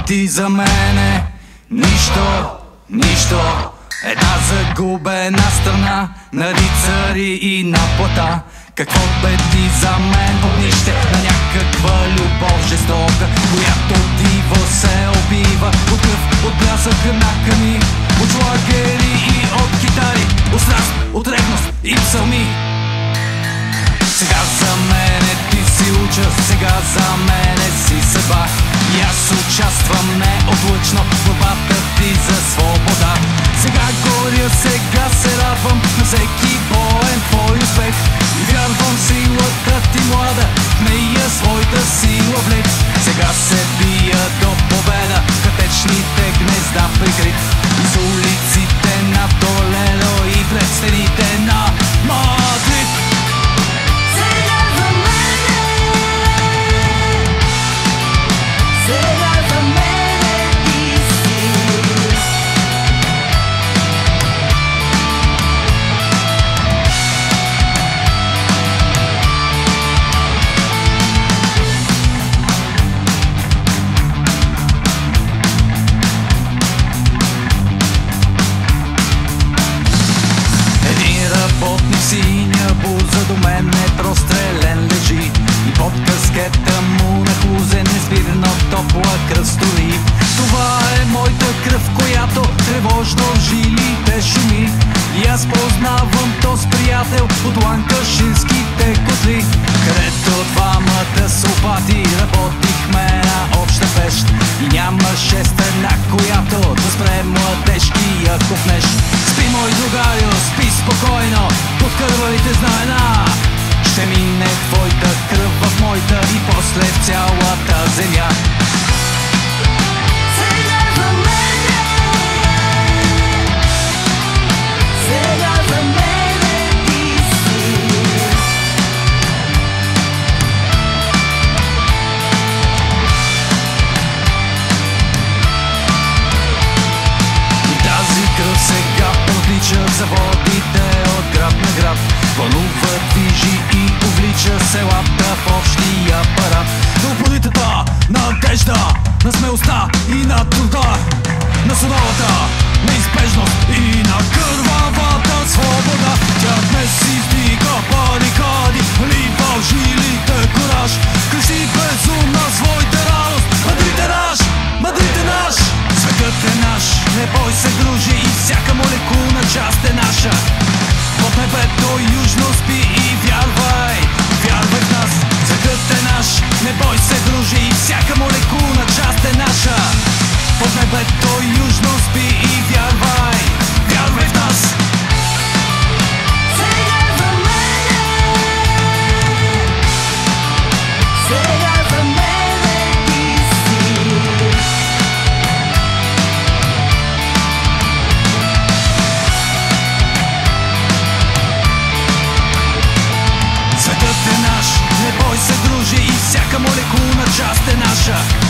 ти за мене нищо, нищо. Една загубена страна на рицари и на плата. Какво бе ти за мен? Огнище на някаква любов жестока, която диво се убива от кръв, от блясък на ками, от лагери и от китари, от страст, от ревност и псалми. Сега за мене ти си уча, сега за мене си съдба. И аз участвам неотлъчно в борбата ти за свобода. Сега горя, сега се радвам на всеки боен твой успех. И вярвам в силата ти млада, нея своята сила влез. Сега се бия до победа, катечните гнезда прикрит. Из улиците на Толедо и пред стените на Мадрид. Синя буза до мен метрострелен лежи и под каскета му нахлузен неспирно топла кръв стои. Това е моята кръв, която тревожно в жилите шуми. И аз познавам този приятел от ланкашинските котли, където двамата сопати работихме на обща пещ. И нямаше стена, която да спре младежкия купнеж. Спи, мой другарю, спи спокойно, под кървавите знамена. Ще мине твоята кръв в моята и после в цялата земя. Заводите от град на град вълнува, движи и увлича селата в общия апарат. На упоритата надежда, на смелостта и на труда, на суровата неизбежност и на кървавата свобода. Тя днес издига барикади, лива в жилите кораж, крещи безумна своята радост. Мадрид е наш, Мадрид е наш, светът е наш, не бой се дружи и всяка молекулна част е наша. Под небето южно спи и вярвай, вярвай в нас. Светът е наш, не бой се дружи и всяка молекулна част е наша. Под небето южно спи и вярвай, вярвай в нас. Светът е наш, не бой се дружи и всяка молекулна част е наша.